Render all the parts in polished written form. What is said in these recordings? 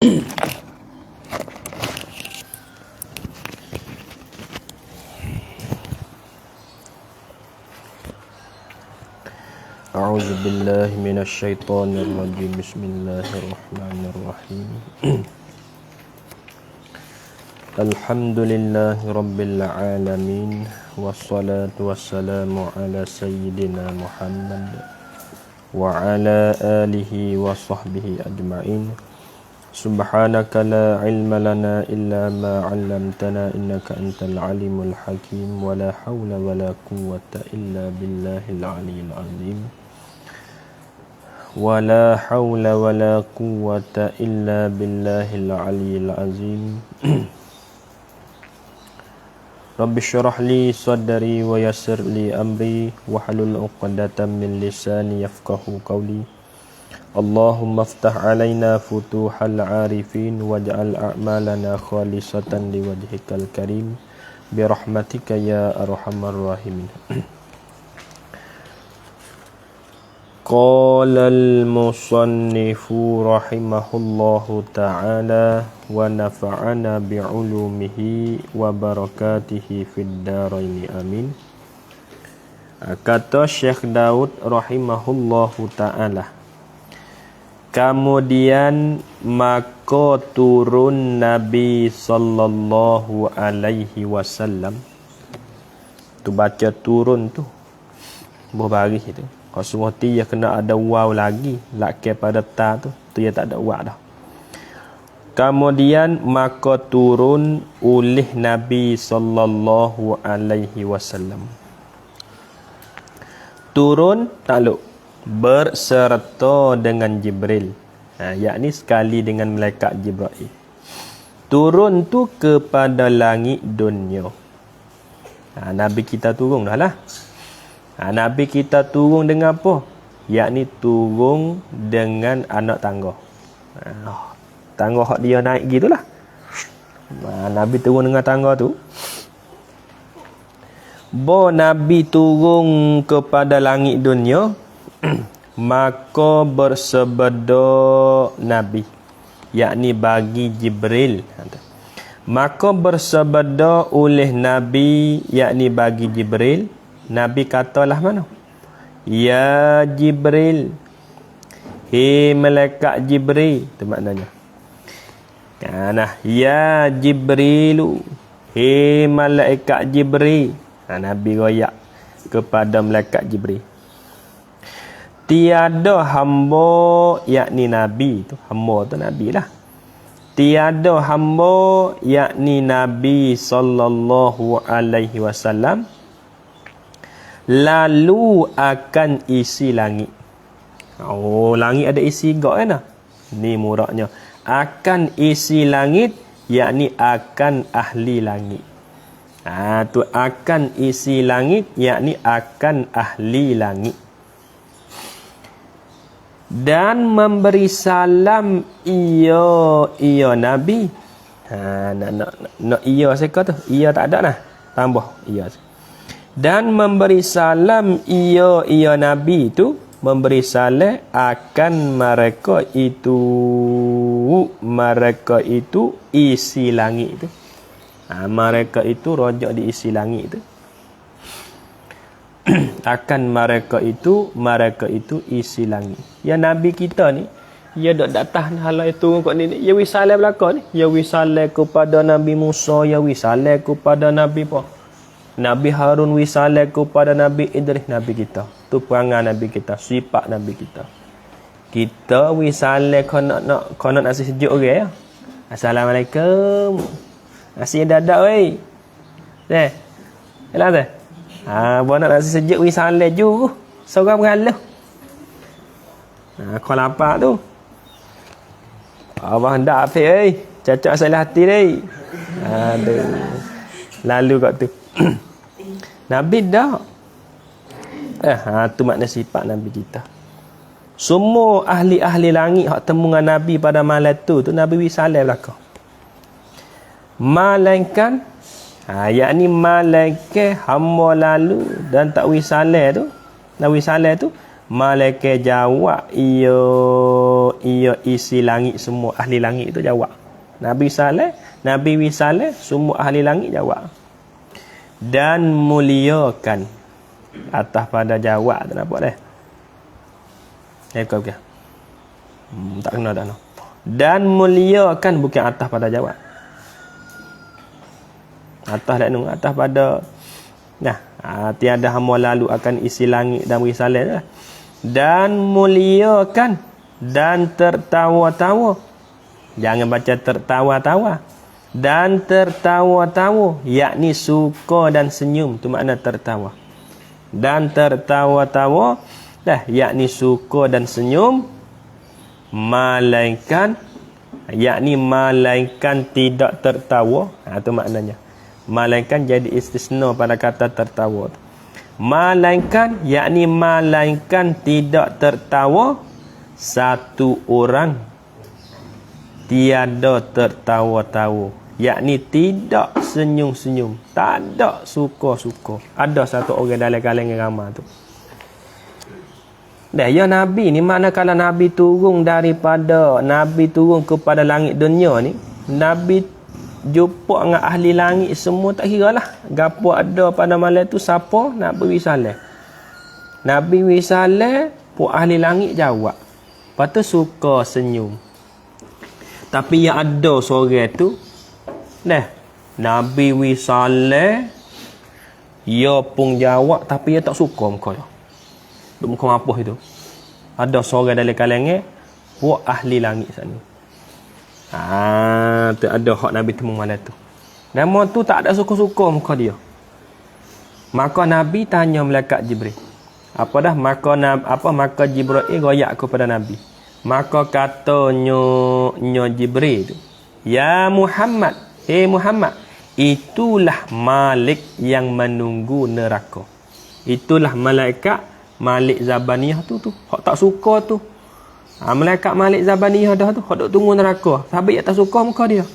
أعوذ بالله من الشيطان الرجيم بسم الله الرحمن الرحيم الحمد لله رب العالمين والصلاة والسلام على سيدنا محمد وعلى آله وصحبه أجمعين سبحانك لا علم لنا إلا ما علمتنا إنك أنت العليم الحكيم ولا حول ولا قوة إلا بالله العلي العظيم ولا حول ولا قوة إلا بالله العلي العظيم رب اشرح لي صدري ويسر لي أمري واحلل عقدة من لساني يفقهوا قولي اللهم افتح علينا فتوح العارفين واجعل أعمالنا خالصة لوجهك الكريم برحمتك يا أرحم الراحمين قال المصنف رحمه الله تعالى ونفعنا بعلومه وبركاته في الدارين آمين. Kata Syekh Daud rahimahullahu ta'ala, kemudian maka turun Nabi sallallahu alaihi wasallam. Tu baca turun tu berbaris itu. Kalau semua dia kena ada waw lagi, lakai pada ta tu dia tak ada waw dah. Kemudian maka turun oleh Nabi sallallahu alaihi wasallam. Turun takluk berserta dengan Jibril. Yakni sekali dengan malaikat Jibril. Turun tu kepada langit dunia. Nabi kita turun dah lah. Nabi kita turun dengan apa? Yakni turun dengan anak tangga. Tangga hak dia naik gitulah. Nabi turun dengan tangga tu. Nabi turun kepada langit dunia, maka bersabda Nabi, yakni bagi Jibril. Maka bersabda oleh Nabi, yakni bagi Jibril. Nabi katalah mana? Ya Jibril, hei malaikat Jibril, itu maknanya. Ya Jibrilu, hei malaikat Jibril. Nabi royak kepada malaikat Jibril. Tiada hamba, yakni Nabi tu, hamba tu Nabi lah. Tiada hamba, yakni Nabi sallallahu alaihi wasallam, lalu akan isi langit. Langit ada isi gak kan? Ni muraknya. Akan isi langit, yakni akan ahli langit. Tu akan isi langit, yakni akan ahli langit. Dan memberi salam ia Nabi. Nak ia saya kata, ia tak ada lah. Tambah ia. Dan memberi salam ia Nabi itu, memberi salam akan mereka itu isi langit itu. Mereka itu rojak di isi langit itu. Akan mereka itu isi langit. Ya Nabi kita ni, ia dak datang halai tu kok ni, ia wisalah belaka ni. Ia wisalah kepada Nabi Musa, ia wisalah kepada Nabi Nabi Harun, wisalah kepada Nabi Idris, Nabi kita. Tu perangai Nabi kita, sifat Nabi kita. Kita wisalah kau nak nasi sejuk orang ya. Assalamualaikum. Nasi dadak wei. Yalah dah. Buat nak nasi sejuk wisalah ju. Seorang mengalah. Kau lapar tu. Abang hendak apa cacak salah hati deh. Aduh. Lalu kat tu. Nabi dah. Tu makna sifat Nabi kita. Semua ahli-ahli langit hak temu dengan Nabi pada malam tu Nabi wisalah belaka. Malaikat yakni malaikat hamba lalu dan tak wisalah tu. Nak wisalah tu malaikat jawab ia isi langit semua ahli langit itu jawab. Nabi Saleh semua ahli langit jawab. Dan muliakan atas pada jawab. Tak nampak dah. Okey. Tak kena dah. Dan muliakan bukan atas pada jawab. Atas dah nu, atas pada tiada hamba lalu akan isi langit dan risalah dah. Dan muliakan dan tertawa-tawa. Jangan baca tertawa-tawa. Dan tertawa-tawa, yakni suka dan senyum, tu makna tertawa. Dan tertawa-tawa, yakni suka dan senyum, malaikat, yakni malaikat tidak tertawa, tu maknanya. Malaikat jadi istisna pada kata tertawa. Malaikat, yakni malaikat tidak tertawa, satu orang tiada tertawa-tawa, yakni tidak senyum-senyum, tak ada suka-suka. Ada satu orang dalam kalangan ramai tu. Ya Nabi ni, makna kalau Nabi turun kepada langit dunia ni, Nabi jumpa dengan ahli langit semua, tak kira lah gapo ada pada malam tu. Siapa? Nabi Saleh. Nabi Saleh pun ahli langit jawab. Lepas tu suka senyum. Tapi yang ada seorang tu, Nabi Saleh, ia pun jawab tapi ia tak suka muka dia. Duk muka apa itu? Ada seorang dalam kalangan puak ahli langit sana. Tu ada hak Nabi temu malam tu. Nama tu tak ada suka-suka muka dia. Maka Nabi tanya malaikat Jibril. Maka Jibril goyak kepada Nabi. Maka katanya Jibril tu, ya Muhammad, Muhammad, itulah Malik yang menunggu neraka. Itulah malaikat Malik Zabaniyah tu hak tak suka tu. Malaikat Malik Zabaniyah dah tu hak duk tunggu neraka. Sahabat yang tak suka muka dia.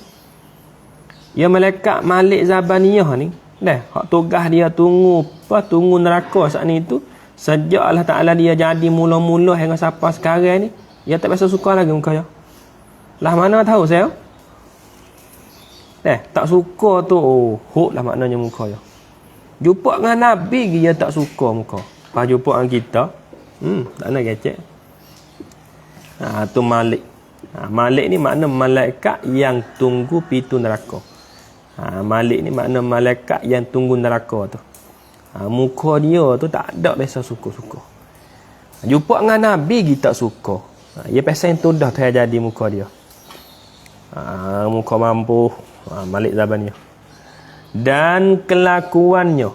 Ya malaikat Malik Zabaniyah ni, hak tugas dia tunggu neraka saat ni tu. Sejak Allah Ta'ala dia jadi mula-mula hingga sampai sekarang ni, dia tak biasa suka lagi muka dia. Lah mana tahu saya? Tak suka tu, hok lah maknanya muka dia. Jumpa dengan Nabi dia tak suka muka. Pas jumpa dengan kita, tak nak kecek. Tu Malik. Malik ni makna malaikat yang tunggu pintu neraka. Malik ni makna malaikat yang tunggu neraka tu. Muka dia tu tak ada biasa suka-suka. Jumpa dengan Nabi dia tak suka. Ia pasal yang tu dah terjadi muka dia. Muka mampu, Malik Zabaniyah. Dan kelakuannya,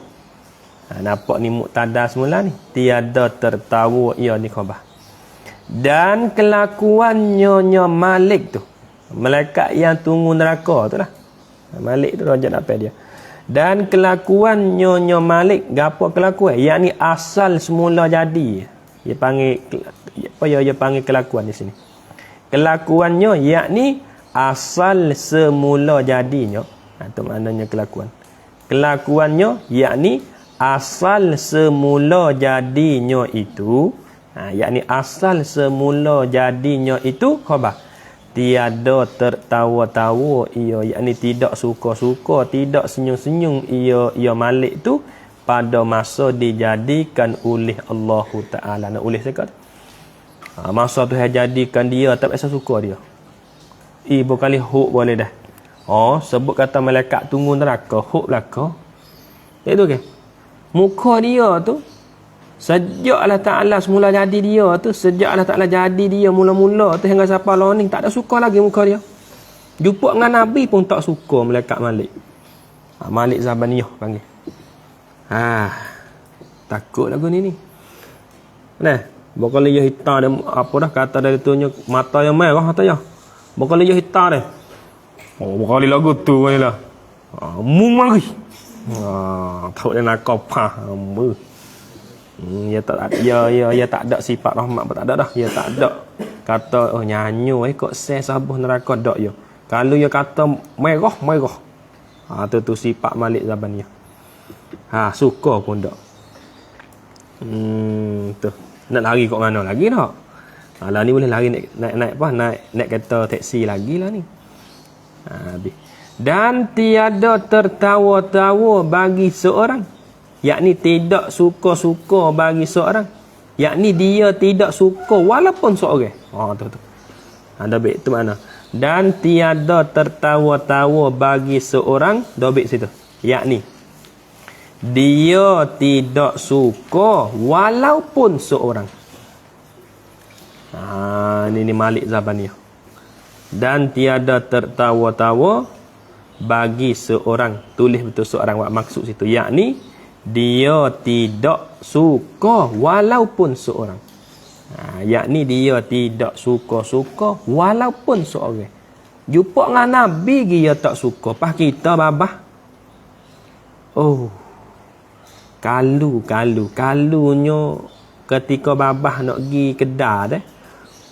nampak ni Muqtada semula ni, tiada tertawa ia ni khabar. Dan kelakuannya Malik tu, malaikat yang tunggu neraka tu lah. Malik tu raja nak dia. Dan kelakuannya Malik, gapo kelakuan? Yakni asal semula jadi. Dia panggil dia panggil kelakuan di sini. Kelakuannya yakni asal semula jadinya. Itu maknanya kelakuan. Kelakuannya yakni asal semula jadinya itu, yakni asal semula jadinya itu khabar. Tiada tertawa-tawa ia, yakni tidak suka-suka, tidak senyum-senyum ia Malik tu pada masa dijadikan oleh Allah Ta'ala. Nak oleh sekat. Masa tu jadikan dia tak biasa suka dia. Ibu kali huk boleh dah. Sebut kata malaikat tunggu neraka, huk belaka. Itu ke? Muka dia tu sejak Allah Ta'ala semula jadi dia tu, sejak Allah Ta'ala jadi dia mula-mula tu hingga sampai lah ni, tak ada suka lagi muka dia. Jumpa dengan Nabi pun tak suka malaikat Malik. Malik Zabaniyah panggil. Takut lagu ni. Bakal dia hitam dia apa dah kata dari tunya mata yang merah katanya. Bakal dia hitam dia. Bakal lagu tu ni lah. Mumari. Tahu dia nak kopah. Dia tak ada sifat rahmat pun tak ada dah. Dia tak ada kata nyanyi kok sabuh neraka dak dia. Kalau dia kata merah. Tu sifat Malik Zabaniyah. Suka pun tak. Tu. Nak lari kat mana lagi tak? Lah ni boleh lari naik kereta teksi lagi lah ni. Habis. Dan tiada tertawa-tawa bagi seorang, yakni tidak suka-suka bagi seorang, yakni dia tidak suka walaupun seorang. Tu. Ada baik tu mana? Dan tiada tertawa-tawa bagi seorang, dobik situ. Yakni dia tidak suka walaupun seorang. Ini Malik Zabaniyah. Dan tiada tertawa-tawa bagi seorang. Tulis betul seorang buat maksud situ. Yakni dia tidak suka walaupun seorang. Yakni dia tidak suka-suka walaupun seorang. Jumpa dengan Nabi dia tak suka. Pas kita babah. Kalunya ketika babah nak pergi kedai dah.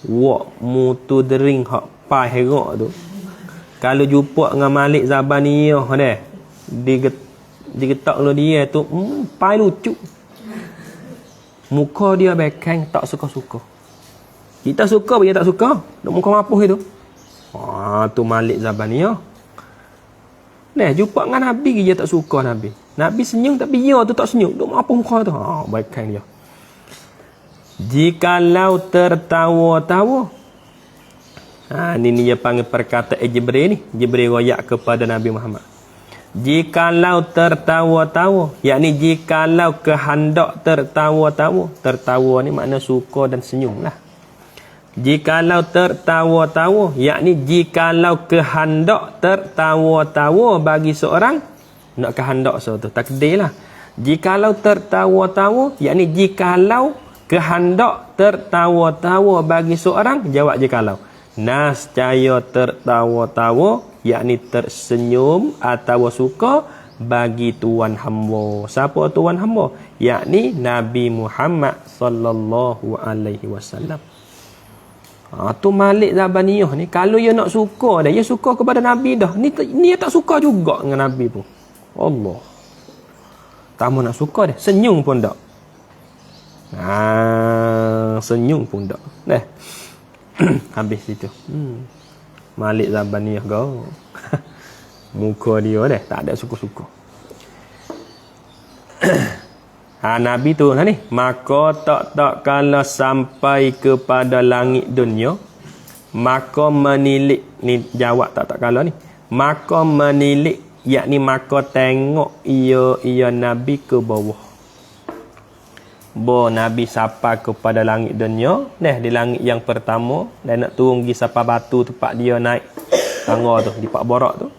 Wak mutu dering hak pai herak tu. Kalau jumpa dengan Malik Zabaniyah dah. Digetak lo dia tu, pai lucu. Muka dia bekeng tak suka-suka. Kita suka dia tak suka. Duk muka mapuh itu. Tu Malik Zabaniyah. Jumpa dengan Nabi dia tak suka Nabi. Nabi senyum tapi dia tu tak senyum. Duk mapuh muka tu. Bekeng dia. Jikalau tertawa-tawa. Ini dia panggil perkataan Jibril ni. Jibril royak kepada Nabi Muhammad. Jikalau tertawa-tawa, yakni jikalau kehendak tertawa-tawa. Tertawa ni makna suka dan senyum lah. Jikalau tertawa-tawa, yakni jikalau kehendak tertawa-tawa bagi seorang, nak kehendak sesuatu, takdir lah. Jikalau tertawa-tawa, yakni jikalau kehendak tertawa-tawa bagi seorang, jawab jikalau. Nascaya tertawa-tawa, yakni tersenyum atau suka bagi tuan hamba. Siapa tuan hamba? Yakni Nabi Muhammad sallallahu alaihi wasallam. Tu Malik Zabaniyah ni, kalau dia nak suka dah, dia suka kepada Nabi dah. Ni dia tak suka juga dengan Nabi pun. Allah. Tamu nak suka dah, senyum pun tak. Senyum pun tak. Habis itu. Malik Zabaniyah kau. Muka dia dah tak ada suka-suka. Nabi tu ni, maka tak kala sampai kepada langit dunia, maka menilik, ni jawab tak kala ni, maka menilik, yakni maka tengok ia Nabi ke bawah. Nabi sampai kepada langit dunia, di langit yang pertama, dan nak turun pergi sampai batu tempat dia naik tangga tu di Pak Borak tu.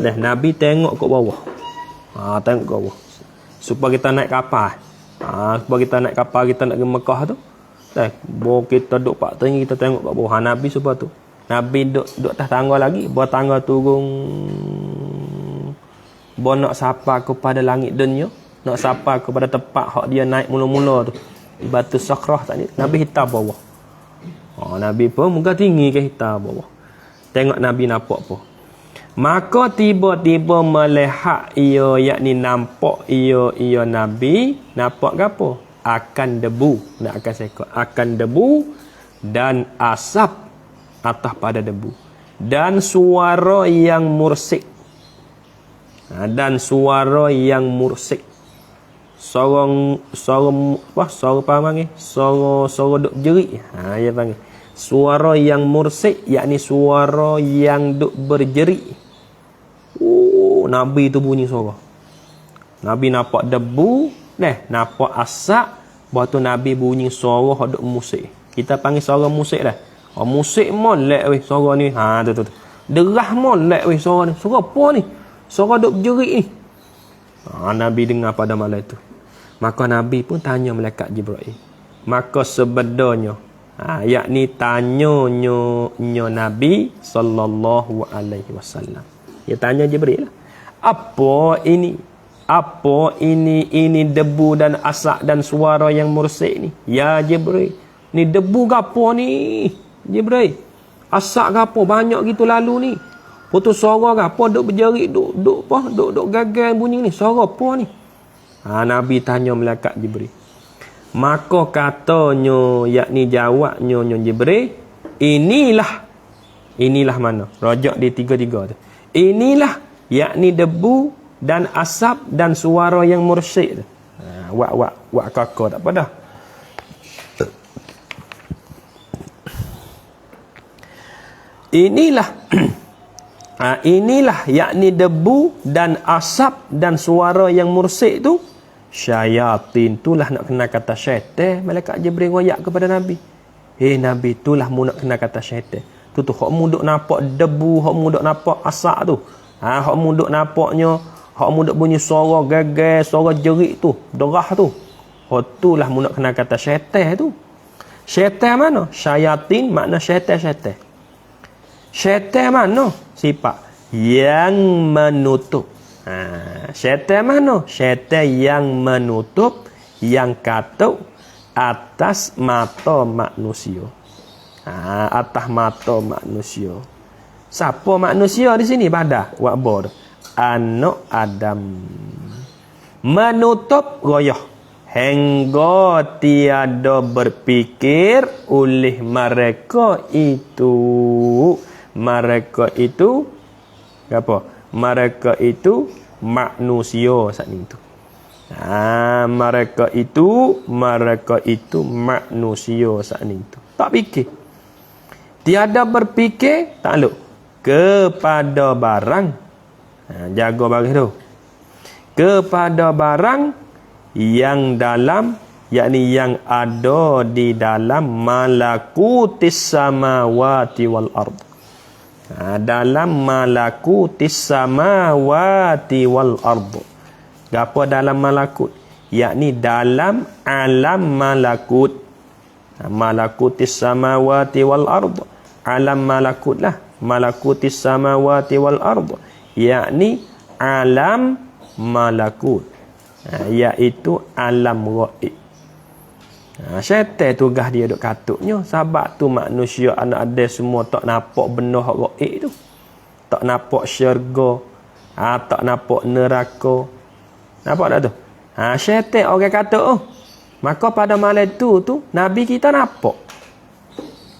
Nabi tengok ke bawah. Tengok ke bawah. Supaya kita naik kapal. Supaya kita naik kapal, kita nak ke Mekah tu. Kita duduk pak tinggi, kita tengok kat bawah. Nabi supaya tu. Nabi duduk atas tangga lagi. Bawa tangga turun. Bawa nak sapa kepada langit dunia. Nak sapa kepada tempat hak dia naik mula-mula tu. Di batu Sakrah tadi. Nabi hitam bawah. Nabi pun muka tinggi ke hitam bawah. Tengok Nabi nampak apa. Maka tiba-tiba melihat ia, yakni nampak ia Nabi, nampak apa? Akan debu, nak akan sekot. Akan debu dan asap atas pada debu. Dan suara yang mursik. Dan suara yang mursik. Suara apa panggil? Suara duk jerit. Dia panggil. Suara yang mursik, yakni suara yang duk berjerit. Nabi tu bunyi suara. Nabi nampak debu, nampak asap, lepas tu Nabi bunyi suara hak duk musik. Kita panggil suara musik dah. Musik molek weh suara ni. Tu. Derah molek weh suara ni. Suara apa ni? Suara duk berjerit ni. Nabi dengar pada malam itu. Maka Nabi pun tanya malaikat Jibril. Maka sebenarnya, yakni tanyanya Nabi sallallahu alaihi wasallam. Dia tanya Jibril lah. Apa ini? Apa ini debu dan asap dan suara yang mursik ni? Ya Jibril. Ni debu gapo ni? Jibril. Asap gapo banyak gitu lalu ni? Putus suara gapo duk berjerit, duk gagal bunyi ni? Suara apa ni? Nabi tanya malaikat Jibril. Maka katanya yakni jawabnya Jibril, inilah mana? Rajak di tiga-tiga tu. Inilah yakni debu dan asap dan suara yang mursyid tu. Wak kakak tak apa dah. Inilah yakni debu dan asap dan suara yang mursyid tu. Syayatin itulah nak kena kata syaitan. Malaikat Jibril royak kepada Nabi. Nabi itulah mu nak kena kata syaitan. Tu hak mu duk nampak debu, hak mu duk nampak asap tu. Hak mu duk nampaknya, hak mu duk bunyi suara gagal, suara jerit tu, derah tu. Hak itulah mu nak kena kata syaitan tu. Syaitan mana? Syayatin makna syaitan. Syaitan mana? Sifat yang menutup. Syaitan mana? Syaitan yang menutup, yang katuk atas mata manusia. Atas mata manusia. Siapa manusia di sini? Pada wakbar anak Adam. Menutup royah hingga tiada berfikir oleh mereka itu apa? Mereka itu manusia saat itu. Mereka itu manusia saat itu. Tak fikir. Tiada berfikir takluk kepada barang. Jaga baris tu. Kepada barang yang dalam, yakni yang ada di dalam malakutis samawati wal ard. Dalam malakutis samawati wal ard. Gapo dalam malakut? Yakni dalam alam malakut. Malakutis samawati wal ard. Alam malakut lah. Malakutis samawati wal ard. Yakni alam malakut. Iaitu alam ghaib. Syaitan tugas dia duk katuknya. Sebab tu manusia anak ada semua tak nampak benda hak gaib tu. Tak nampak syurga. Tak nampak neraka. Nampak tak tu? Syaitan orang katuk tu. Maka pada malam tu Nabi kita nampak.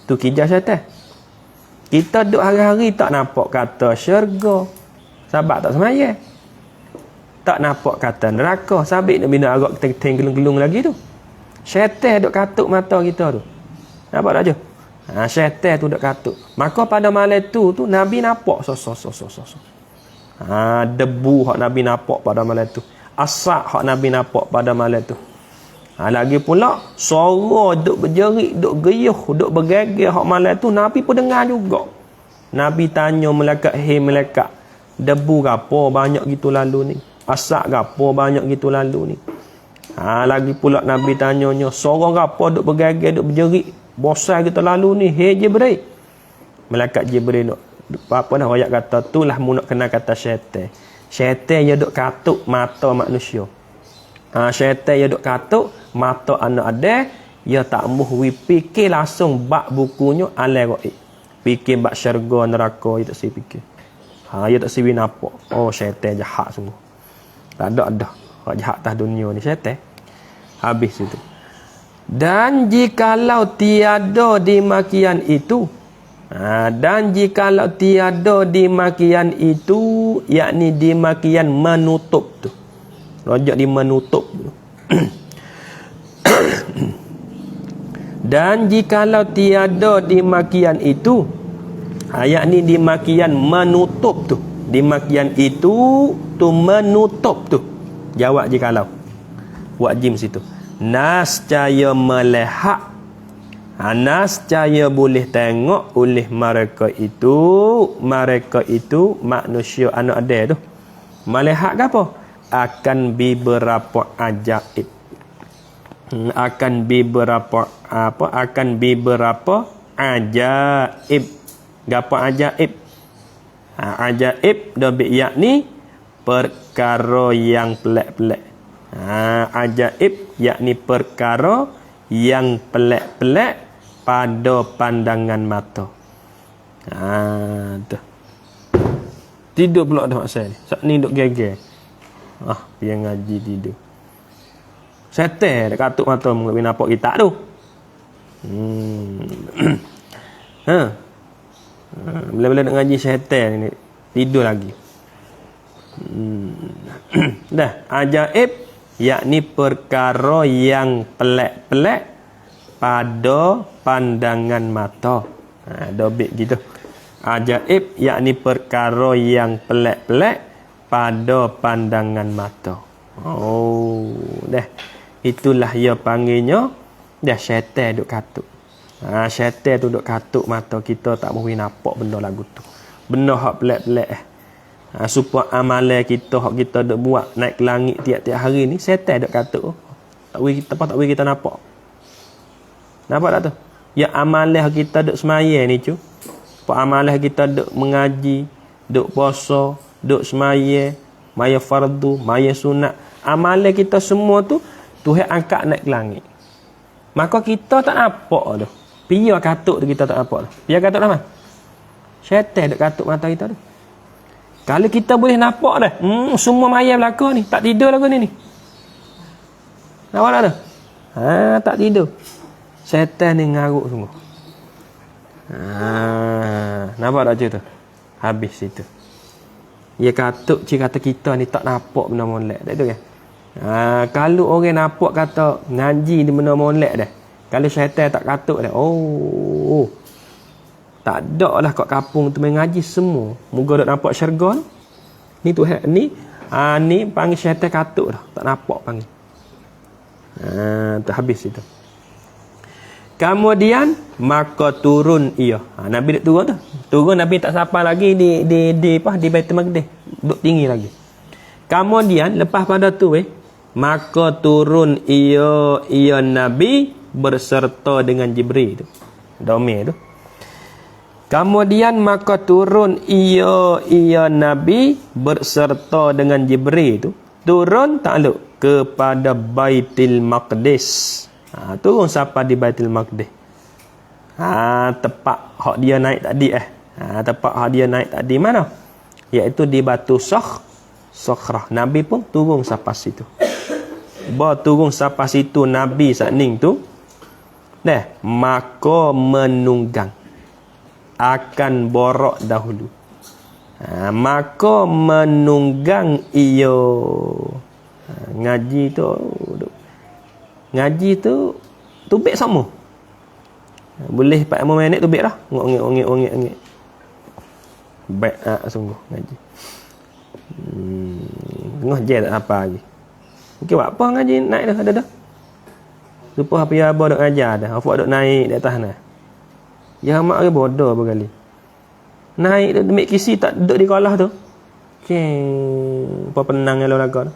Tu kijah syaitan. Kita duk hari-hari tak nampak kata syurga. Sebab tak semaya. Tak nampak kata neraka. Sabit nak bina agak gelung-gelung lagi tu. Syaitan duk katuk mata kita tu. Nampak tak je? Syaitan tu duk katuk. Maka pada malam tu Nabi nampak debu hak Nabi nampak pada malam tu. Asap hak Nabi nampak pada malam tu. Lagi pula suara duk berjerit, duk geyuh, duk bergegar hak malam tu Nabi pun dengar juga. Nabi tanya malaikat, "Hei malaikat, debu gapo banyak gitu lalu ni? Asap gapo banyak gitu lalu ni?" Lagi pula Nabi tanyanya, "Suara gapo duk bergegar, duk berjerit? Bosan kita lalu ni, hei Jibril." Malaikat Jibril nak apa nak royak kata, "Tulah mu nak kena kata syaitan." Syaitan dia duk katuk mata manusia. Syaitan dia duk katuk mata anak ada, dia tak muh fikir langsung bab bukunya alam gaib. Fikir bab syurga neraka dia tak si fikir. Dia tak si nampak. Oh syaitan jahat sungguh. Tak ada. Hak jahat atas dunia ni syaitan. Habis itu. Dan jikalau tiada di makian itu, dan jikalau tiada di makian itu, yakni di makian menutup tu. Rojak di menutup tu. Dan jikalau tiada di makian itu, yakni di makian menutup tu. Di makian itu tu menutup tu. Jawab jikalau. Buat jim situ. Nascaya melihat. Nascaya boleh tengok oleh mereka itu manusia anak ada tu. Melihat ke apa? Akan beberapa ajaib. Akan beberapa ajaib. Gapo ajaib? Ajaib dobik yakni perkara yang pelik-pelik. Ajaib yakni perkara yang pelik-pelik pada pandangan mata. Tu. Tidur pula dah mak saya ni. Sat ni duk geger. Biar ngaji tidur. Setan dak katuk mata mu nampak kita tu. Ha. Bila-bila nak ngaji setan ni tidur lagi. Dah, ajaib yakni perkara yang pelik-pelik pada pandangan mata. Dobit gitu. Ajaib yakni perkara yang pelik-pelik pada pandangan mata. Oh, dah. Itulah ia panggilnya dah syaitan duk katuk. Syaitan tu duk katuk mata kita tak boleh nampak benda lagu tu. Benda hak pelik-pelik supaya amalan kita hak kita duk buat naik ke langit tiap-tiap hari ni syaitan duk katuk. Tak boleh kita nampak. Nampak tak tu? Ya amalan hak kita duk semaya ni cu. Apa amalan kita duk mengaji, duk puasa, duk semaya, maya fardu, maya sunat. Amalan kita semua tu Tuhan angkat naik ke langit. Maka kita tak nampak tu. Biar katuk tu kita tak nampak tu. Biar katuk dah mah. Syaitan duk katuk mata kita tu. Kalau kita boleh nampak dah, semua maya belaka ni, tak tidur lagu ni. Nampak tak tu? Tak tidur. Syaitan ni ngaruk sungguh. Nampak tak cerita? Habis situ. Dia katuk kata kita ni tak nampak benda molek. Tak itu kan? Kalau orang nampak kata ngaji di benda molek dah. Kalau syaitan tak katuk dah. Oh. Tak ada lah kat kampung tu main ngaji semua. Moga dok nampak syurga. Ni Tuhan ni panggil syaitan katuk dah. Tak nampak panggil. Tu habis itu. Kemudian maka turun ia. Nabi duk turun tu. Turun Nabi tak sampai lagi di Baitul Maqdis. Duk tinggi lagi. Kemudian lepas pada tu maka turun ia Nabi berserta dengan Jibril tu. Domir tu. Kemudian maka turun ia Nabi berserta dengan Jibril tu. Turun takluk kepada Baitul Maqdis. Turun sampai di Baitul Maqdis. Tempat hak dia naik tadi tempat hak dia naik tadi mana? Iaitu di Batu Sakhrah. Nabi pun turun sampai situ. Turun sampai situ Nabi sakning tu. Maka menunggang akan borok dahulu. Maka menunggang ngaji tu tubik sama. Boleh 4-5 minit tubik lah. Ngok. Baik sungguh ngaji. Tengah je tak apa lagi. Mungkin buat apa ngaji naik dah. Supaya apa ya abah duk ngajar dah. Afak duk naik di atas nah. Ya mak ke bodoh berkali. Naik duk kisi tak duduk di kolah tu. Apa penang kalau laga tu.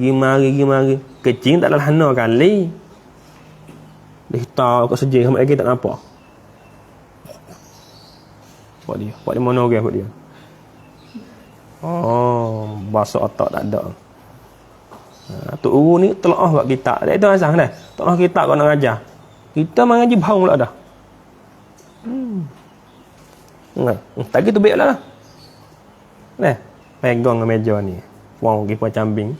Gimari. Kecing tak lehana kali. Dia hitam kat sejeng sampai lagi tak nampak. Buat dia mana orang buat dia. Bahasa otak tak ada. Tok Guru ni telaah buat kitab. Itu asal dah. Telaah kitab kau nak ngajar. Kita mengaji bau pula dah. Tak gitu baik lah. Pegang ke meja ni. Wang pergi puan cambing.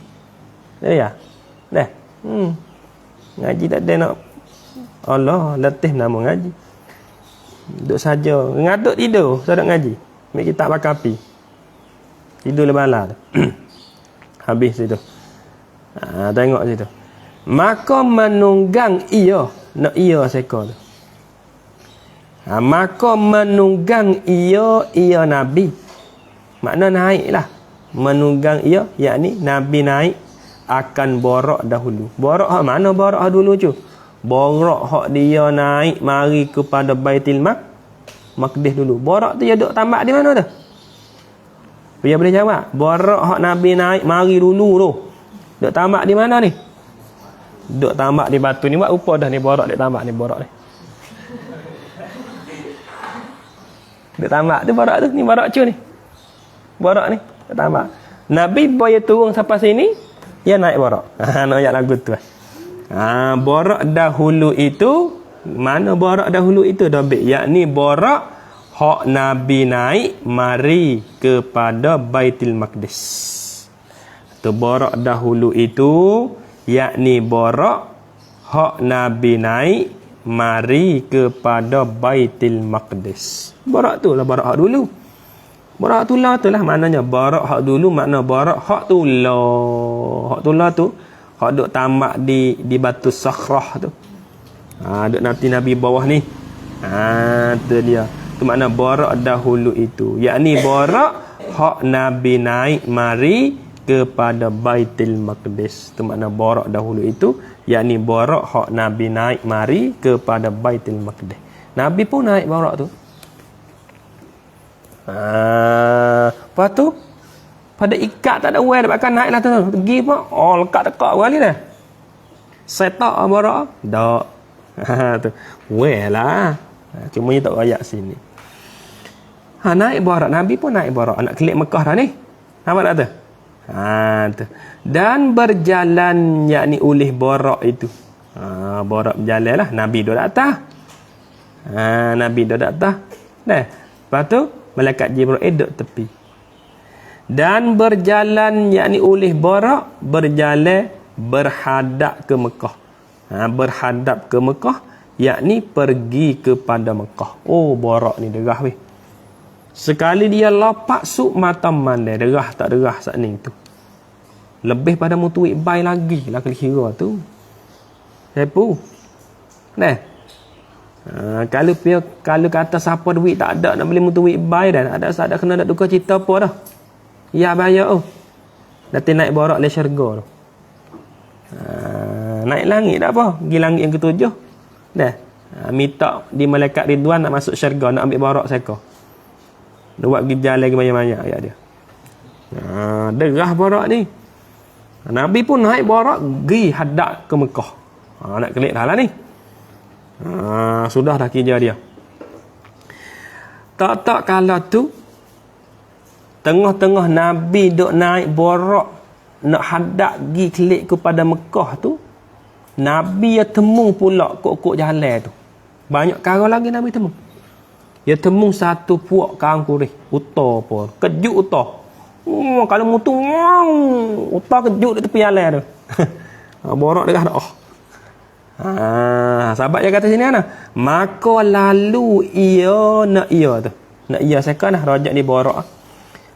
Ya. Ngaji tak ada nak. Allah, letih nama ngaji. Duduk saja. Ngaduk tidur. Sedap ngaji. Ambil kitab pakai api. Tidur lebala tu. Habis situ. Tengok situ. Maka menunggang ia. Nak ia seekor tu. Maka menunggang ia Nabi. Makna naik lah. Menunggang ia, yakni Nabi naik akan borok dahulu. Borok hak mana borok hak dulu cu? Borok hak dia naik mari kepada Baitul Maqdis dulu. Borok tu dia duk tambak di mana tu? Dia boleh jawab. Borok hak Nabi naik mari dulu tu. Duk tambak di mana ni? Duk tambak di batu ni. Buat rupa dah ni borok duk tambak ni borok ni. Duk tambak tu borok tu. Ni borok cu ni. Borok ni. Duk tambak. Nabi boya turun sampai sini. Dia naik borok. Nak ayat lagu tu. Borok dahulu itu. Mana borok dahulu itu? Dobik. Yakni borok hak Nabi naik mari kepada Baitul Maqdis. Tu borok dahulu itu yakni borak hak Nabi naik mari kepada Baitul Maqdis. Borak tu lah borak hak dulu. Borak tu lah maknanya borak hak dulu, makna borak hak tu lah. Hak tu lah tu hak duk tamak di batu sakhrah tu. Duk nanti Nabi bawah ni. Tu dia. Tu makna borak dahulu itu. Yakni borak hak Nabi naik mari kepada Baitul Maqdis. Tu makna borak dahulu itu, yakni borak hak Nabi naik mari kepada Baitul Maqdis. Nabi pun naik borak tu. Lepas tu pada ikat tak ada well bakal naik lah tu. Pergi pun lekat dekat kali dah. Setak borak dak. Tu well lah. Cuma dia tak royak sini. Naik borak, Nabi pun naik borak nak kelik Mekah dah ni. Nampak tak tu? Tu. Dan berjalan yakni oleh borak itu. Borak berjalan lah. Nabi duduk atas. Nabi duduk atas. Dah. Lepas tu malaikat Jibril duduk tepi. Dan berjalan yakni oleh borak berjalan berhadap ke Mekah. Berhadap ke Mekah yakni pergi kepada Mekah. Borak ni derah weh. Sekali dia lapak suk mata mandai, derah tak derah saat ni tu. Lebih pada mutuik bai lagi lah kira tu. Sepu. Nah. Kalau kata siapa duit tak ada nak beli mutuik bai dah, ada kena nak duka cerita apa dah. Ya bayar Nanti naik borak le syurga tu. Naik langit tak apa, pergi langit yang ketujuh. Dah. Minta di malaikat Ridwan nak masuk syurga, nak ambil borak seka. Dia buat pergi jalan lagi banyak-banyak ayat dia. Derah borak ni. Nabi pun naik borak pergi hadap ke Mekah. Nak kelik dah lah ni. Sudah dah kerja dia. Tak kala tu tengah-tengah Nabi duk naik borak nak hadap pergi kelik kepada Mekah tu, Nabi ya temu pula kok jalan tu. Banyak kara lagi Nabi temu. Dia temu satu puak kaum Quraisy, uta apa. Kejut uta. Kalau mutu uta kejut di tepi jalan tu. Borak dekat dah. Sahabat yang kata sini mana? Maka lalu ia nak ia tu. Nak ia seka nah rajak ni borak.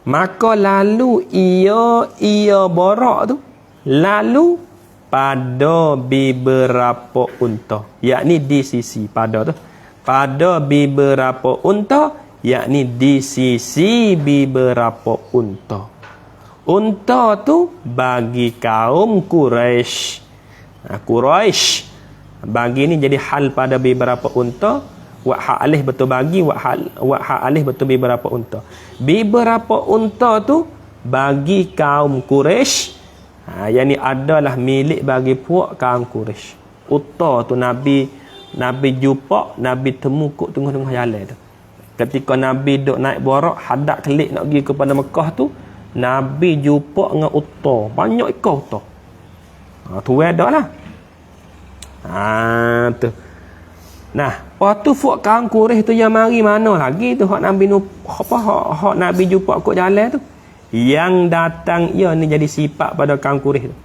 Maka lalu ia borak tu lalu pada beberapa unta, yakni di sisi pada tu. Pada beberapa unta, yakni di sisi beberapa unta. Unta tu bagi kaum Quraisy. Quraisy bagi ni jadi hal pada beberapa unta. Wa hak alih betul bagi, wa hak alih betul beberapa unta. Beberapa unta tu bagi kaum Quraisy. Yang ni adalah milik bagi puak kaum Quraisy. Unta tu Nabi jumpa, Nabi temu kat tengah-tengah jalan tu. Ketika Nabi duk naik borak hadap kelik nak pergi kepada Mekah tu, Nabi jumpa dengan unta, banyak ekor unta. Tu ada lah. Tu. Nah, waktu fuak kaum Quraisy tu yang mari mana lagi tu hak Nabi hak Nabi jumpa kat jalan tu. Yang datang ia ni jadi sifat pada kaum Quraisy tu.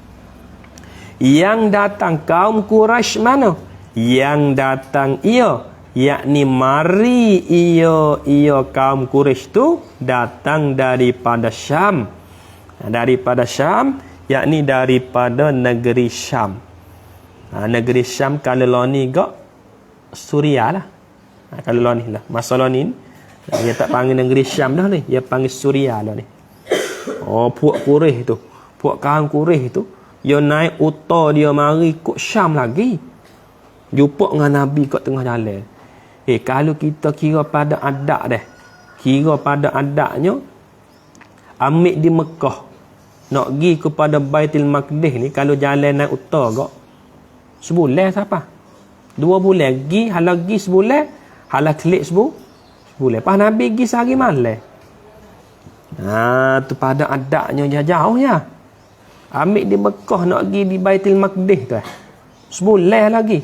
Yang datang kaum Quraisy mana? Yang datang ia, yakni mari ia kaum Quraisy tu datang daripada Syam. Daripada Syam, yakni daripada negeri Syam. Negeri Syam kalau loni gak Suria lah. Kalau loni lah. Masa loni dia tak panggil negeri Syam dah ni, dia panggil Suria lah ni. Puak Quraisy tu, puak kaum Quraisy tu, dia naik unta dia mari kok Syam lagi. Jumpa dengan Nabi kat tengah jalan. Kalau kita kira pada adat dah. Kira pada adatnya ambil di Mekah nak pergi kepada Baitul Maqdis ni, kalau jalan naik unta gak sebulan siapa? 2 bulan pergi, halah pergi sebulan, halah kelik sebulan. Pas Nabi pergi sehari malam. Tu pada adatnya jauh ya. Ambil di Mekah nak pergi di Baitul Maqdis tu. Sebulan lagi.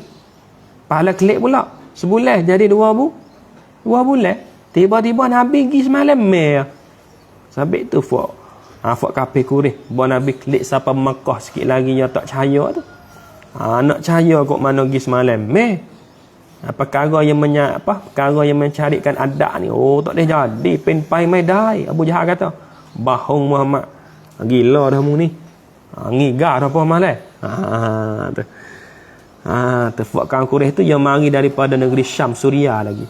Pahala kelik pula. Sebulan jadi 2 bulan. Tiba-tiba Nabi pergi semalam meh. Sampai tu fuak kafir Quraisy. Bawa Nabi kelik sampai Mekah sikit lagi yang tak cahaya tu. Nak cahaya kok mana pergi semalam. Perkara yang perkara yang mencarikan adat ni. Oh, tak boleh jadi. Penpai mai dai. Abu Jahal kata, bahong Muhammad. Gila dah mu ni. Ngigar apa malah. Tu. Tefak kaum Quraisy tu yang mari daripada negeri Syam, Suria lagi.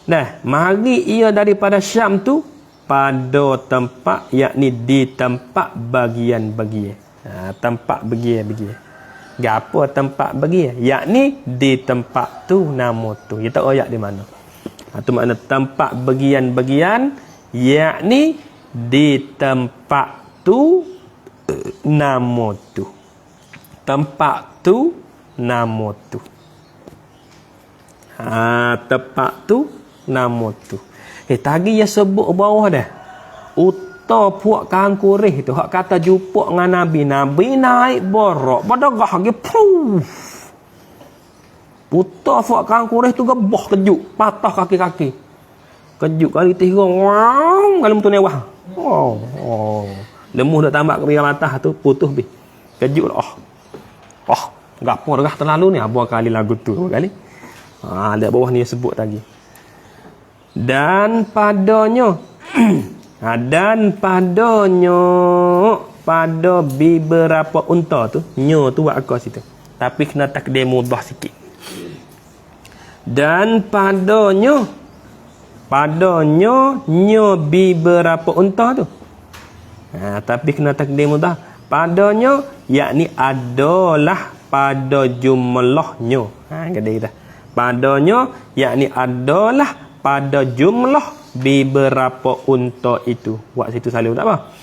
Nah, mari ia daripada Syam tu pada tempat, yakni di tempat bagian-bagian. Tempat bagian-bagian. Gapo tempat bagian? Yakni di tempat tu nama tu. Kita royak di mana? Tu makna tempat bagian-bagian, yakni di tempat tu nama tu. Tempat tu nama tu. Tempat tu nama tu. Tadi ya sebut bawah dah. Uta puak kaum Quraisy tu hak kata jumpa dengan Nabi naik borok pada gah lagi proof. Uta puak kaum Quraisy tu gebah kejut, patah kaki-kaki. Kejut kali tiga, wow, kalau tu newah. Oh. Lemuh dak tambak ke biar mata tu putus bi. Kejut lah. Gapo dah terlalu ni apa kali lagu tu kali. Ada bawah ni sebut lagi. Dan padanya pada beberapa unta tu, nyo tu buat akal situ. Tapi kena takdir mudah sikit. Dan padanya nyo beberapa unta tu. Tapi kena takdir mudah. Padanya yakni adalah pada jumlahnya. Kata kita. Padanya yakni adalah pada jumlah beberapa unta itu. Buat situ selalu tak apa.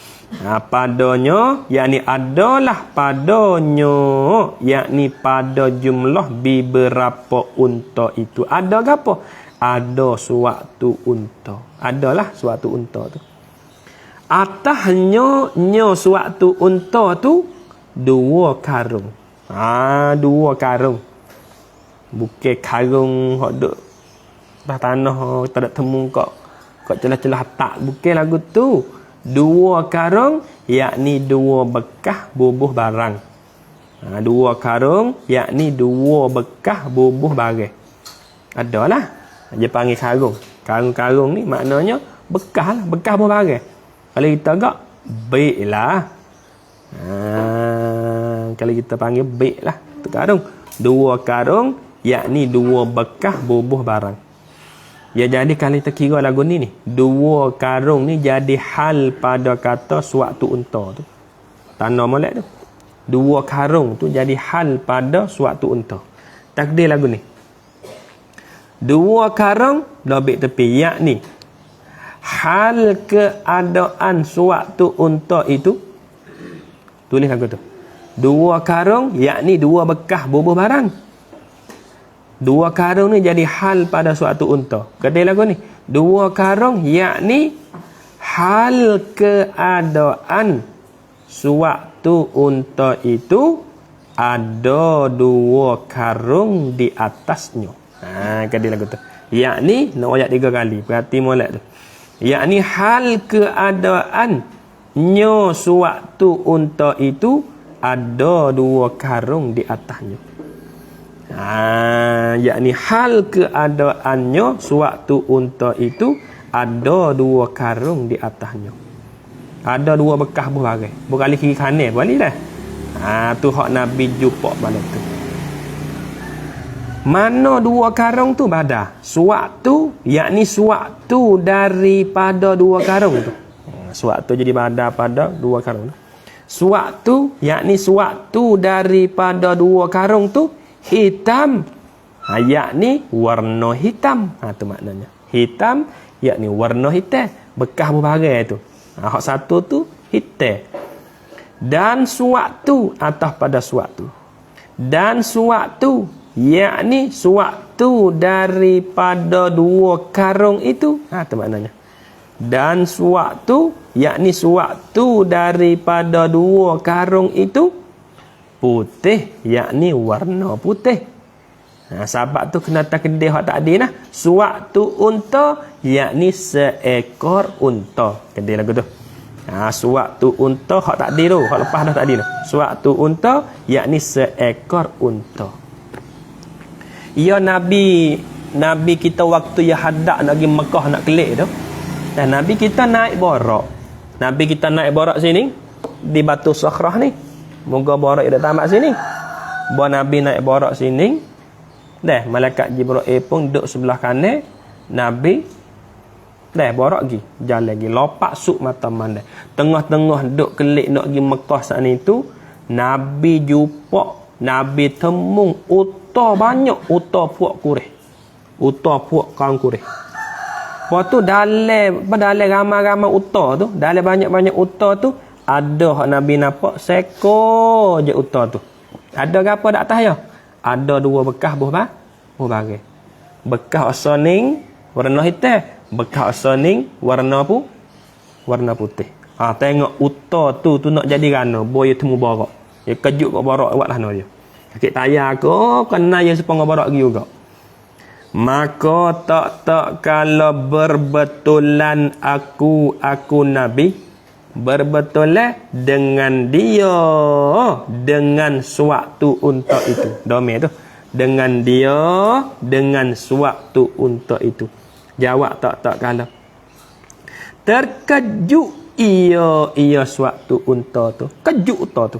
Padanya yakni adalah padanya yakni pada jumlah beberapa unta itu. Ada apa? Ada suatu unta. Adalah suatu unta tu. Atasnya suatu unta tu 2 karung. 2 karung. Bukan karung hok duk bah tanah tak ada temu kok celah-celah tak, bukan lagu tu. 2 karung yakni 2 bekas bubuh barang. 2 karung yakni 2 bekas bubuh barang. Adalah dia panggil karung. Karung-karung ni maknanya bekas lah, bekas bubuh barang. Kalau kita agak baik lah. Kalau kita panggil baik lah tu karung. 2 karung yakni 2 bekas bubuh barang. Ya, jadi kalau kita kira lagu ni 2 karung ni jadi hal pada kata suatu unta tu. Tanah molek tu. 2 karung tu jadi hal pada suatu unta. Takdir lagu ni. 2 karung dobik tepi, yakni hal keadaan suatu unta itu. Tulis lagu tu. 2 karung yakni 2 bekas bubuh barang. 2 karung ni jadi hal pada suatu unta. Kedai lagu ni. 2 karung yakni hal keadaan suatu unta itu ada 2 karung di atasnya. Kedai lagu tu. Yakni nak ayat 3 kali. Perhati molek tu. Yakni hal keadaan suatu unta itu ada 2 karung di atasnya. Yakni hal keadaannya suatu unta itu ada 2 karung di atasnya. Ada 2 bekas buah barang. Berkali kiri kanan balik dah. Tu hak Nabi jumpa balik tu. Mana 2 karung tu pada? Suatu yakni suatu daripada 2 karung tu. Suatu jadi pada 2 karung tu. Suatu yakni suatu daripada 2 karung tu hitam, yakni warna hitam. Tu maknanya. Hitam yakni warna hitam, bekas berbagai tu. Hak satu tu hitam. Dan suatu atas pada suatu. Dan suatu yakni suatu daripada 2 karung itu. Tu maknanya. Dan suatu yakni suatu daripada 2 karung itu putih, yakni warna putih. Sebab tu kena takdir hak tak adil lah. Suatu unta yakni seekor unta. Kedai lagu tu. Suatu unta hak takdir tu, hak lepas dah tadi tu. Suatu unta yakni seekor unta. Ya Nabi kita waktu ya hadak nak pergi Mekah nak kelik tu. Dan Nabi kita naik borak. Nabi kita naik borak sini di Batu Sakhrah ni. Moga borak dah tamat sini. Bawa Nabi naik borak sini. Dah malaikat Jibril pun duduk sebelah kanan Nabi. Dah borak lagi, jalan lagi, lopak suk mata mandai. Tengah-tengah duk kelik nak pergi Mekah saat itu, Nabi jumpa, Nabi temung unta banyak, unta puak kurih. Unta puak kaum kurih. Lepas tu dalam ramai-ramai unta tu, dalam banyak-banyak unta tu, ada hak Nabi nampak seekor je unta tu. Ada apa dak atas ya? Ada dua bekas buah bagai. Bekas asaning warna hitam. Bekas asaning warna putih. Tengok unta tu nak jadi rana, boy temu barak. Ya kejut kat barak awak lah dia. Sakit tayar ko kena ya sepengah barak juga. Maka tak kalau berbetulan aku Nabi berbetulan dengan dia dengan suatu unta itu. Domeh tu. Dengan dia dengan suatu unta itu. Jawab tak kalah. Terkejut ia suatu unta tu. Kejut unta tu.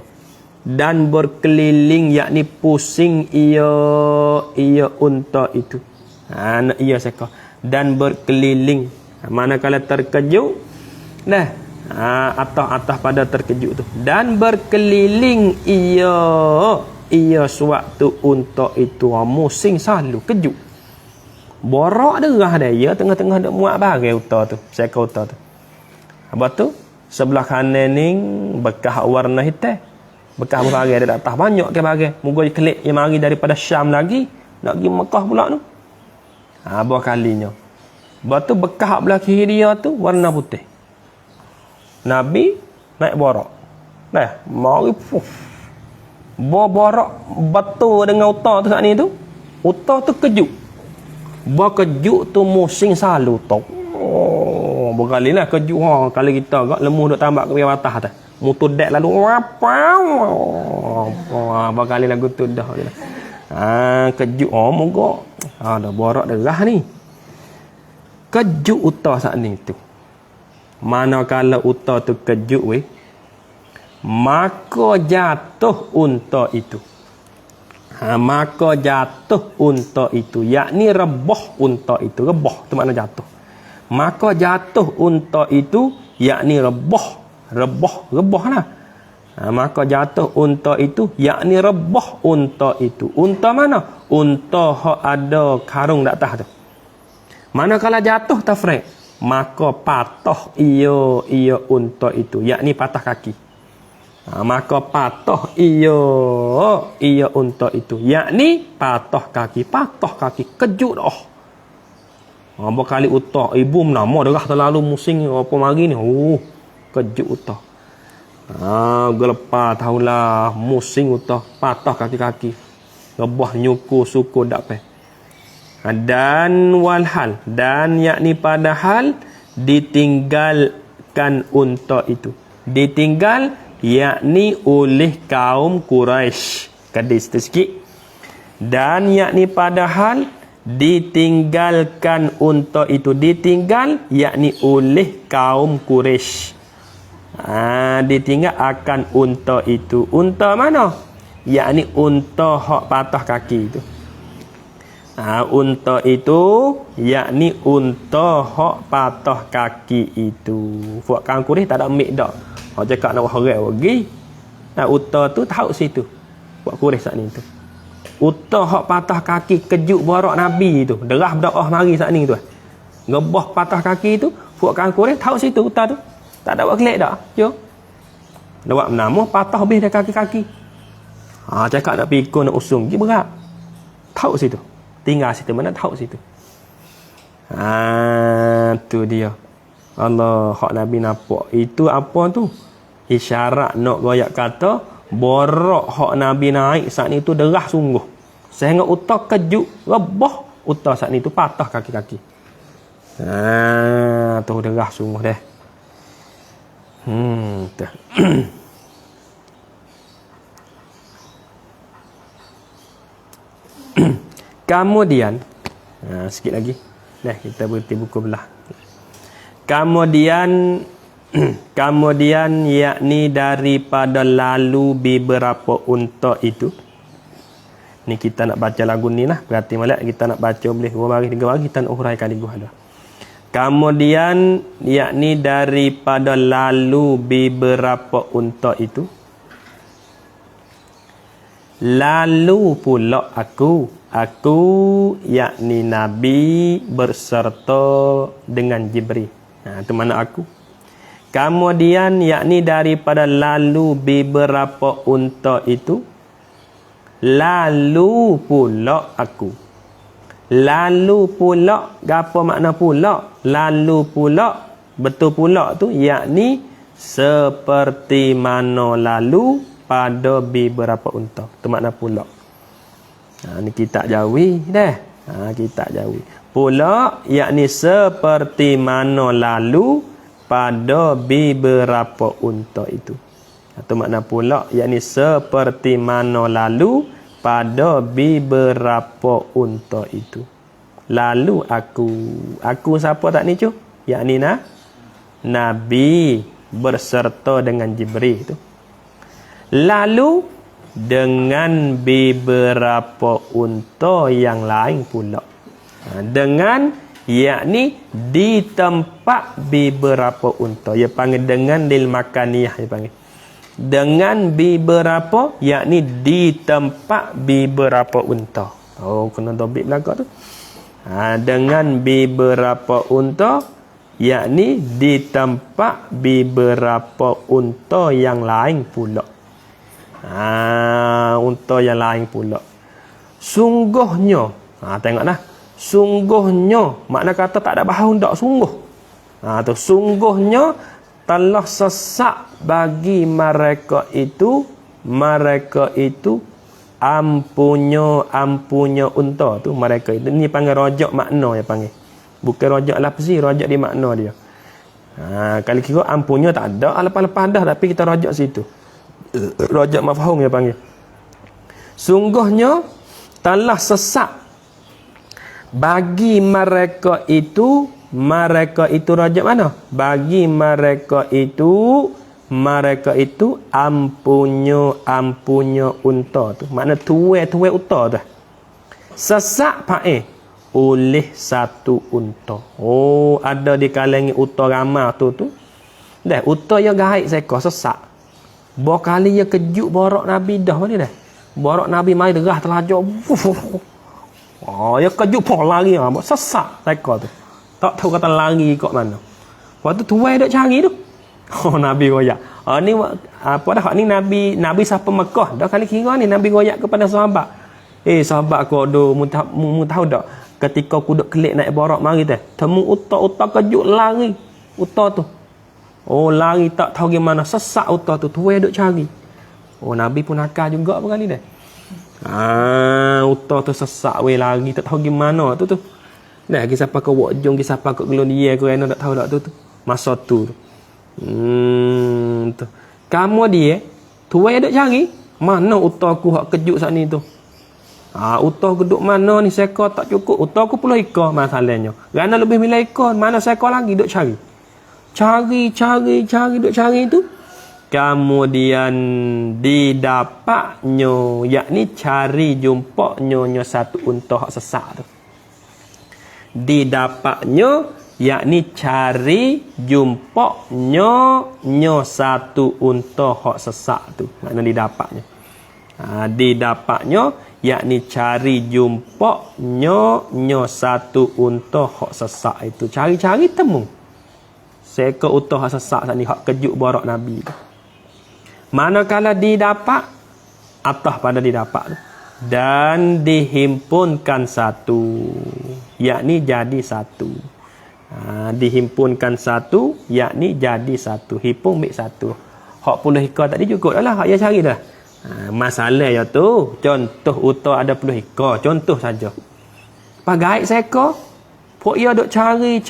Dan berkeliling yakni pusing ia unta itu. Nak ia sekor. Dan berkeliling. Manakala terkejut. Dah. Atas pada terkejut tu. Dan berkeliling ia suatu unta itu. Musing selalu kejut. Borak derah dia tengah-tengah dak muat bagai unta tu, seekor unta tu. Habis tu sebelah kanan ni bekas warna hitam. Bekas bagai dia atas banyak ke bagai. Moga kelik yang mari daripada Syam lagi nak pergi Mekah pula tu. Buah kalinya. Habis tu bekas belah kiri dia tu warna putih. Nabi naik borak. Nah, mari borak betul dengan unta tu kat ni tu. Unta tu kejut. Berkejut tu musing selalu tau. Berkali lah kejut. Kalau kita agak lemah duk tambak ke biar atas tu. Mutu dek lalu. Berkali lagu tu dah. Kejut. Moga. Dah borak derah ni. Kejut utah saat ni tu. Manakala utah tu kejut weh. Maka jatuh unta itu. Maka jatuh unta itu, yakni rebah unta itu. Rebah tu makna jatuh. Maka jatuh unta itu yakni rebah lah. Maka jatuh unta itu yakni rebah unta itu. Unta mana? Unta hak ada karung dak atas tu. Manakala jatuh tafriq, maka patah ia unta itu, yakni patah kaki. Maka patah ia unta itu, yakni patah kaki kejut dah. Berkali unta ibu nama derah terlalu musing apa mari ni. Kejut unta. Gelepar tahulah musing unta, patah kaki rebah nyuku suku dak pe. Dan walhal, dan yakni padahal ditinggalkan unta itu. Ditinggal yakni oleh kaum Quraisy. Kadis sikit. Dan yakni padahal ditinggalkan unta itu. Ditinggal yakni oleh kaum Quraisy. Ditinggal akan unta itu. Unta mana? Yakni unta hak patah kaki itu. Unta itu yakni unta hak patah kaki itu. Buat kaum Quraisy tak ada mik dak. Cakap nak harai lagi. Unta tu tahu situ. Buat Quraisy saat ni tu. Unta hak patah kaki kejut borak Nabi tu. Derah berdoa mari saat ni tu. Ngebah patah kaki tu, buat kaum Quraisy tahu situ unta tu. Tak ada buat kelik dak. Yo. Buat nama patah habis dah kaki-kaki. Cakap nak pikul nak usung dia berat. Tahu situ. Tinggal situ mana tahu situ. Tu dia. Allah hak Nabi nampak. Itu apa tu? Isyarat nak goyak kata borak hak Nabi naik saat ni tu derah sungguh. Sehingga utak kejut rebah utak saat ni tu patah kaki-kaki. Tu derah sungguh dah. Kemudian sikit lagi. Dah kita berhenti buku belah. Kemudian yakni daripada lalu beberapa unta itu. Ni kita nak baca lagu ni lah. Berarti malak kita nak baca boleh 2 baris 3 baris kita nak uraikan lagu ada. Kemudian yakni daripada lalu beberapa unta itu. Lalu pula aku yakni Nabi berserta dengan Jibril. Itu mana aku. Kemudian yakni daripada lalu beberapa unta itu. Lalu pula aku. Lalu pula, apa makna pula? Lalu pula, betul pula tu yakni seperti mana lalu pada beberapa unta. Itu makna pula. Ni kita jawi dah. Kita jawi. Pula yakni seperti mana lalu pada beberapa unta itu. Itu makna pula yakni seperti mana lalu pada beberapa unta itu. Lalu aku siapa tak ni cu? Yakni Nabi berserta dengan Jibril itu. Lalu dengan beberapa unta yang lain pula. Dengan yakni di tempat beberapa unta. Dia panggil dengan lil makaniyah dia panggil. Dengan beberapa yakni di tempat beberapa unta. Oh kena dobit belaka tu. Dengan beberapa unta yakni di tempat beberapa unta yang lain pula. Unta yang lain pula. Sungguhnya, tengoklah. Sungguhnya, makna kata tak ada bahawa ndak sungguh. Tu sungguhnya telah sesak bagi mereka itu ampunya unta tu mereka itu. Ni panggil rojak makna dia panggil. Bukan rojak lafzi, rojak di makna dia. Kalau kira ampunya tak ada, lepas-lepas dah tapi kita rojak situ. Rojak mafhum dia panggil. Sungguhnya telah sesak bagi mereka itu rojak mana? Bagi mereka itu ampunya unta tu. Makna tuwe unta tu. Sesak oleh satu unta. Oh, ada di kalangan unta ramai tu. Dah, unta yang gaib seekor sesak. Kali dia kejut borak Nabi dah ni dah. Borak Nabi mai derah terlajak. Dia kejut pun lari. Sesak seekor tu. Tak tahu kata lari kat mana. Waktu tuai duk cari tu. Nabi royak. Ni apa dah ni Nabi siapa Mekah. Dah kali kira ni Nabi royak kepada sahabat. Sahabat aku mu tahu tak ketika aku duk kelik naik borak mari teh. Temu uta kejut lari. Uta tu. Lari tak tahu gimana sesak uta tu. Tuai duk cari. Nabi pun nakal juga apa kali dah. Uta tu sesak lari tak tahu gimana tu. Dah kisah apa kau buat jong kisah apa kau gelon dia kau tak tahu tak tu. Masa tu. Tu. Kamu dia tuai duk cari mana uta aku hak kejut saat ni tu. Uta geduk mana ni seekor tak cukup. Uta aku 10 ekor masalahnya. Kerana lebih milih ekor mana seekor lagi duk cari. Cari duk cari tu. Kemudian didapatnya yakni cari jumpa nyonya satu unta hak sesak tu. Didapatnya yakni cari jumpa nyo satu unta hak sesak tu. Makna didapatnya. Didapatnya yakni cari jumpa nyo satu unta hak sesak itu. Cari temu. Seekor unta hak sesak saat ni hak kejut borak Nabi tu. Manakala didapat atas pada didapat tu dan dihimpunkan satu yakni jadi satu. Dihimpunkan satu yakni jadi satu. Himpun ambil satu. Hak 10 ekor tadi cukup dah lah. Hak dia cari dah. Masalah ya tu. Contoh unta ada 10 ekor. Contoh saja. Pagai seekor. Pok ia duk cari.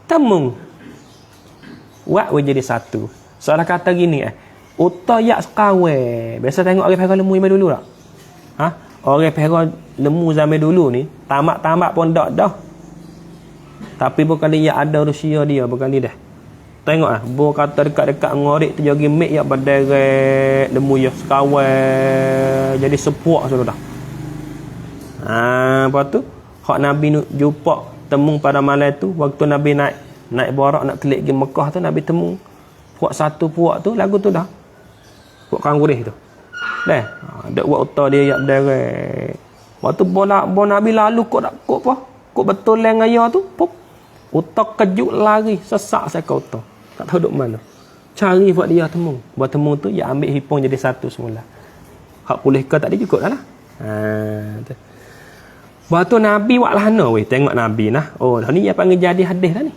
Temu. Wak we jadi satu. Soalan kata gini Uta yak sekawe. Biasa tengok orang Perak lemu zaman dulu tak? Ha? Orang Perak lemu zaman dulu ni tamat-tamat pun dak dah. Tapi bukan dia ada Rusia dia bukan dia dah. Tengok bo kata dekat-dekat ngorek tu jogi mek yak berderet lemu ya sekawe jadi sepuak sudah dah. Lepas tu hak Nabi jumpa temu pada malam tu waktu Nabi naik borak nak kelik pergi Mekah tu Nabi temu puak tu lagu tu dah. Puak kanggurih tu. Dah. Dak buat uta dia yak berderet. Waktu bola Nabi lalu kok tak kok apa? Kok betul leng ayah tu. Pop. Uta kejut lari sesak saya kau uta. Tak tahu duk mana. Cari buat dia temu. Buat temu tu ya ambil hipung jadi satu semula. Hak pulih ke tak ada cukup dah lah. Tu. Waktu Nabi buat lana weh tengok Nabi nah. Oh, ni dia panggil jadi hadis dah ni.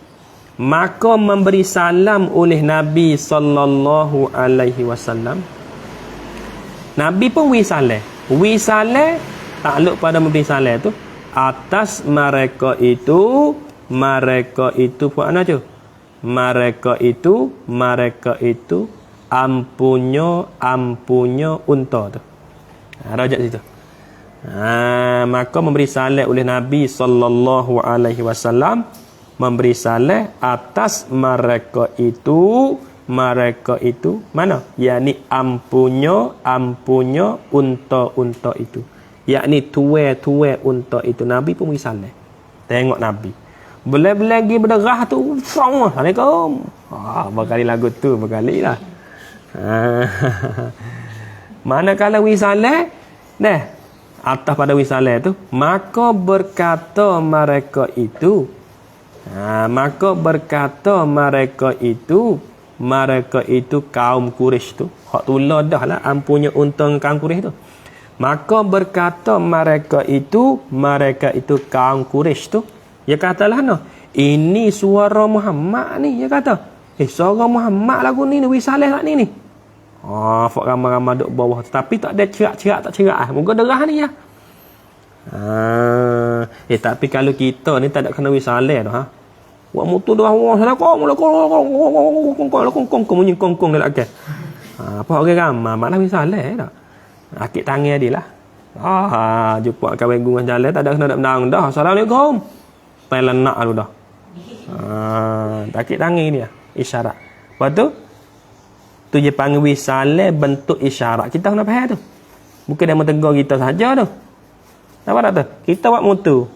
Maka memberi salam oleh Nabi sallallahu alaihi wasallam. Nabi pun wisale. Wisale takluk pada memberi salam tu atas mereka itu buat mana tu? Mereka itu ampunya unta tu. Rajak situ. Maka memberi salam oleh Nabi sallallahu alaihi wasallam memberi salam atas mereka itu mana? Yakni ampunya unta itu. Yakni tuai unta itu Nabi pun memberi salam. Tengok Nabi. Boleh-boleh pergi berderah tu. Assalamualaikum. Berkali lagu tu berkali lah. Manakala wisale atas pada wisale tu maka berkata mereka itu kaum Quraisy tu hak tulah dah lah ampunya unta kaum Quraisy tu maka berkata mereka itu kaum Quraisy tu dia katalah ini suara Muhammad ni dia kata suara Muhammad lagu ni wisale kat ni fak ramai-ramai duk bawah tapi tak ada cerak moga derah ni ya. Tapi kalau kita ni tak ada kena wisale dah Wak mutu dah salah kong dah akal. Apa orang ramai maklah wisale dah. Akik tangan dia lah. Jumpa kawan gunung jalan tak ada kena nak menang dah. Assalamualaikum. Thailand nak lu dah. Akik tangan dia isyarat. Lepas tu je panggil wisale bentuk isyarat. Kita kena faham tu. Bukan dia mentegur kita saja tu. Nampak tak tu? Kita buat mutu.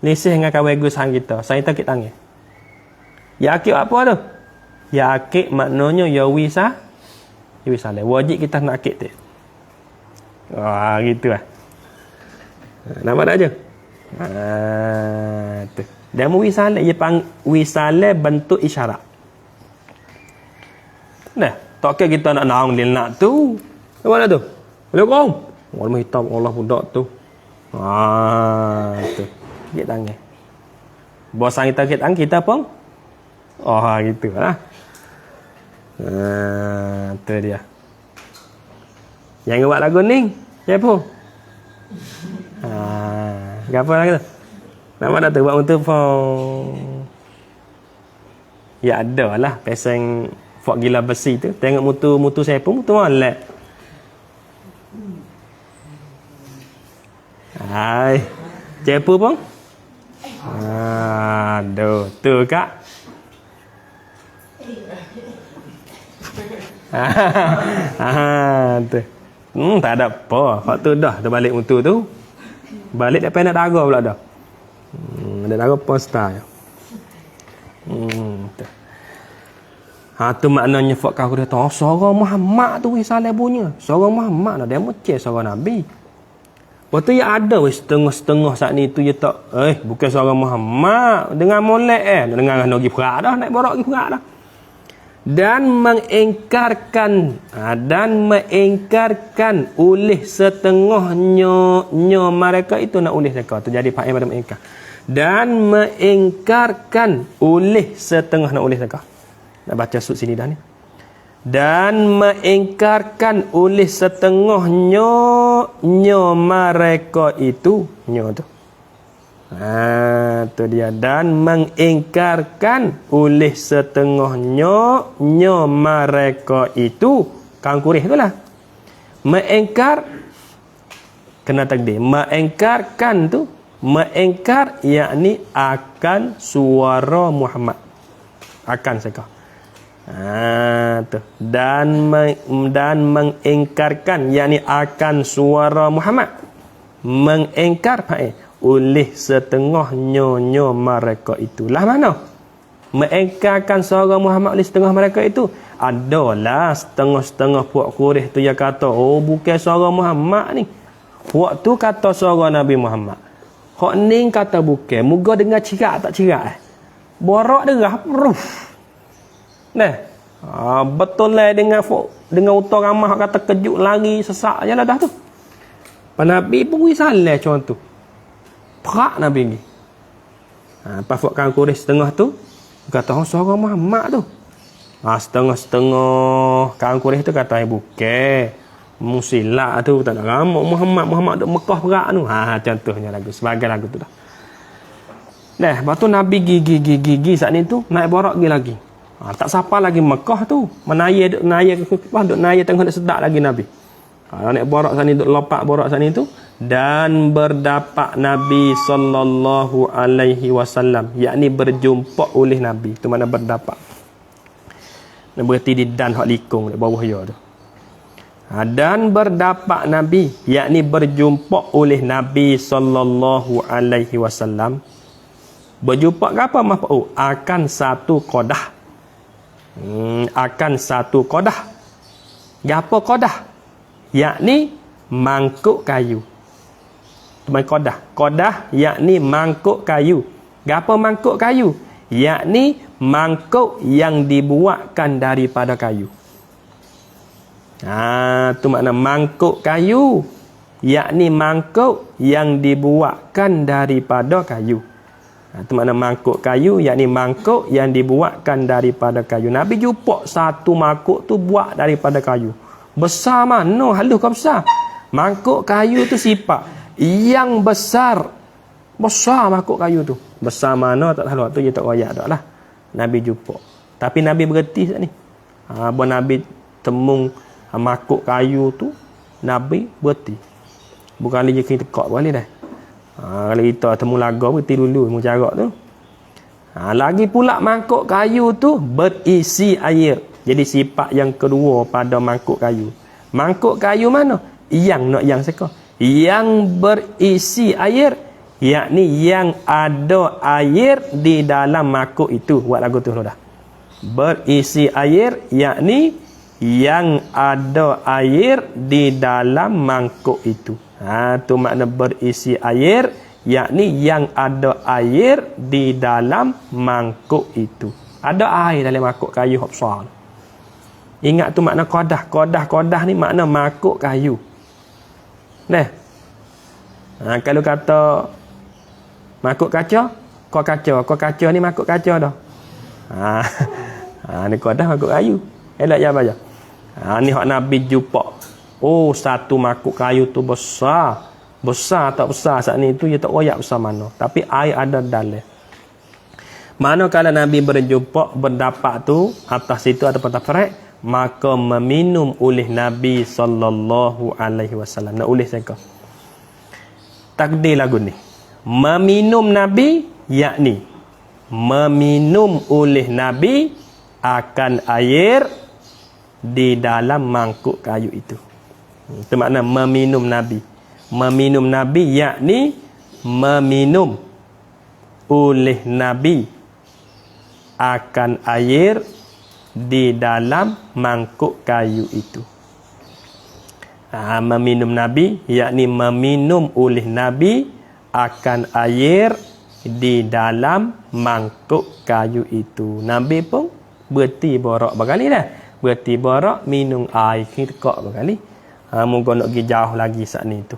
Lisih dengan kawan gusan kita. Saya tak tangan. Ya akik apa tu? Ya akik maknanya ya wisale. Wajib kita nak akik tu. Gitu lah. Nampak tak je? Tu. Dia mau wisale. Dia panggil wisale bentuk isyarat. Nah, tak kira kita nak naung dia nak tu. Mana tu? Assalamualaikum. Warna hitam Allah budak tu. Tu. Kit tangan. Bosan kita kit tangan kita pun. Gitu lah. Tu dia. Yang buat lagu ni, siapa? Apa lagi tu? Nama dah tu buat untuk ya ada lah peseng fok gila besi tu. Tengok mutu saya pun mutu molek. Hai. Cepu pun? Aduh, tu kak. Tu. Tak ada apa. Hak tu dah terbalik mutu tu. Balik dah nak daga pula dah. Ada daga posta. Tu. Tu maknanya fak kau dia tahu suara Muhammad tu wisale bunyi. Suara Muhammad dah dia macam suara Nabi. Waktu yang ada setengah-setengah saat ni tu dia tak bukan suara Muhammad dengan molek dengan pergi perak dah naik borak pergi perak dah. Dan mengingkarkan oleh setengahnya mereka itu nak oleh mereka tu jadi fa'il pada mengingkar. Dan mengingkarkan oleh setengah nak oleh mereka. Nak baca sud sini dah ni. Dan mengingkarkan oleh setengahnya mereka itu tu Tu dia. Dan mengingkarkan oleh setengahnya mereka itu. Kaum Quraisy itulah. Mengingkar kena takdir. Mengingkarkan tu, mengingkar yakni akan suara Muhammad. Akan sekah. Tu. Dan mengingkarkan yakni akan suara Muhammad. Mengingkar oleh setengahnya mereka itulah mana? Mengingkarkan suara Muhammad oleh setengah mereka itu. Adalah setengah-setengah puak Quraisy tu yang kata, oh bukan suara Muhammad ni. Puak tu kata suara Nabi Muhammad. Hak ni kata bukan. Moga dengar cirak tak cirak. Borak derah. Ruf. Nah. Betul lah dengan utang ramah kata kejut lari sesak je lah dah tu. Nabi pun risalah macam tu. Perak Nabi ni. Pafakkan Quraisy setengah tu kata suara Muhammad tu. Setengah-setengah kaum Quraisy tu kata bukan. Musilah tu tak nak ramak Muhammad duk Mekah perak tu. Contohnya lagu sebagai lagu tu dah. Nah, lepas tu Nabi gigi saat ni tu naik borak lagi. Tak siapa lagi Mekah tu. Menaya tengah duk sedak lagi Nabi. Naik borak saat ni duk lopak borak saat ni tu. Dan berdapat Nabi sallallahu alaihi wasallam, yakni berjumpa oleh Nabi. Tu mana berdapat. Nak berhenti di dan hak likung di bawah ya tu. Dan berdapat Nabi, yakni berjumpa oleh Nabi sallallahu alaihi wasallam. Berjumpa ke apa? Akan satu qadah. Akan satu qadah. Gapo qadah? Yakni mangkuk kayu. Qadah. Qadah yakni mangkuk kayu. Gapo mangkuk kayu? Yakni mangkuk yang dibuatkan daripada kayu. Tu makna mangkuk kayu. Yakni mangkuk yang dibuatkan daripada kayu. Tu makna mangkuk kayu, yakni mangkuk yang dibuatkan daripada kayu. Nabi jumpa satu mangkuk tu buat daripada kayu. Besar mana? Halus ke besar? Mangkuk kayu tu sifat yang besar mangkuk kayu tu. Besar mana tak tahu tu, dia tak royak dak lah. Nabi jumpa. Tapi Nabi berhenti sat ni. Nabi temung mangkuk kayu tu, Nabi berhenti. Bukan lagi kita tekak balik dah. Kalau kita temu laga berhenti dulu mu jarak tu. Lagi pula mangkuk kayu tu berisi air. Jadi sifat yang kedua pada mangkuk kayu. Mangkuk kayu mana? Yang seka. Yang berisi air, yakni yang ada air di dalam mangkuk itu. Buat lagu tu dah. Berisi air, yakni yang ada air di dalam mangkuk itu. Tu makna berisi air, yakni yang ada air di dalam mangkuk itu. Ada air dalam mangkuk kayu hok besar. Ingat tu makna qadah. Qadah ni makna mangkuk kayu. Nah. Kalau kata mangkuk kaca, kau kaca ni mangkuk kaca dah. Ni qadah mangkuk kayu. Elok ya baca. Ni hak Nabi jumpa. Oh, satu mangkuk kayu tu besar. Besar tak besar saat ni tu dia tak royak besar mana. Tapi air ada dalam. Mana kalau Nabi berjumpa berdapat tu atas situ ada pentafrek, maka meminum oleh Nabi sallallahu alaihi wasallam. Nak oleh saya takdir lagu ni. Meminum Nabi yakni meminum oleh Nabi akan air di dalam mangkuk kayu itu. Itu makna meminum Nabi. Meminum Nabi yakni meminum oleh Nabi akan air di dalam mangkuk kayu itu. Meminum Nabi yakni meminum oleh Nabi akan air di dalam mangkuk kayu itu. Nabi pun berhenti borak berkali dah. Berhenti borak minum air kita kok berkali. Moga nak pergi jauh lagi saat ni tu.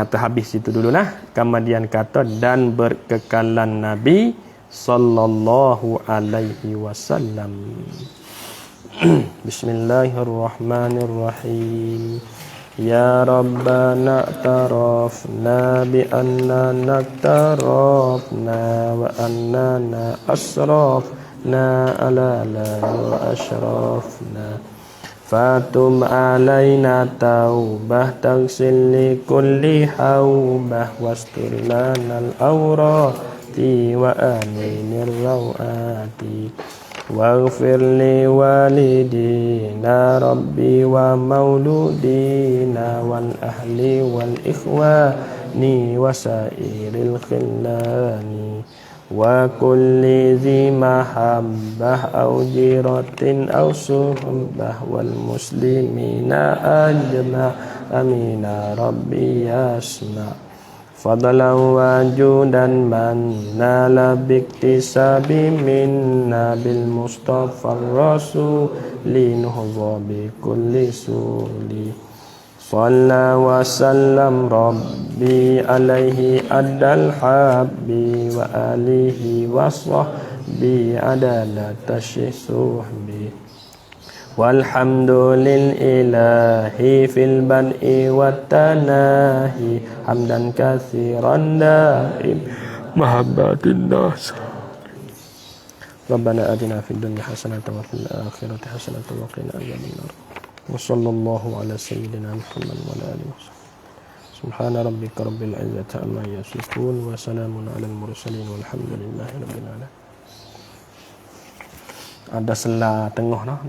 Terhabis itu dululah. Kemudian kata dan berkekalan Nabi sallallahu alaihi wasallam. Bismillahirrahmanirrahim. Ya Rabbana tarafna bi annana tarafna wa annana asrafna ala la ashrafna fatum alaina taubah tagsil li kulli haubah wastur lanal awrati wa aminir rawati waghfir li walidina rabbi wa mauludina wal ahli wal ikhwani wa sairil khillani wa kulli zi mahabbah au jiratin au suhbah wal muslimina ajma amina rabbi yasma fadlan wa judan man nala biktisabi minna bil mustafa rasulin huwa bi kulli suli Salla wa sallam rabbi alaihi adal habbi wa alihi wa sahbi adala tashyisuhbi walhamdulil ilahi fil ban'i wat tanahi hamdan katsiran daim mahabbatin nas Rabbana atina fid dunya hasanatan wa fil akhirati hasanatan wa qina adzabannar wa sallallahu ala sayyidina Muhammad wa ala alihi subhana rabbika rabbil izzati amma yasifun wa salamun alal mursalin walhamdulillahi rabbil alamin ada selah tengah nak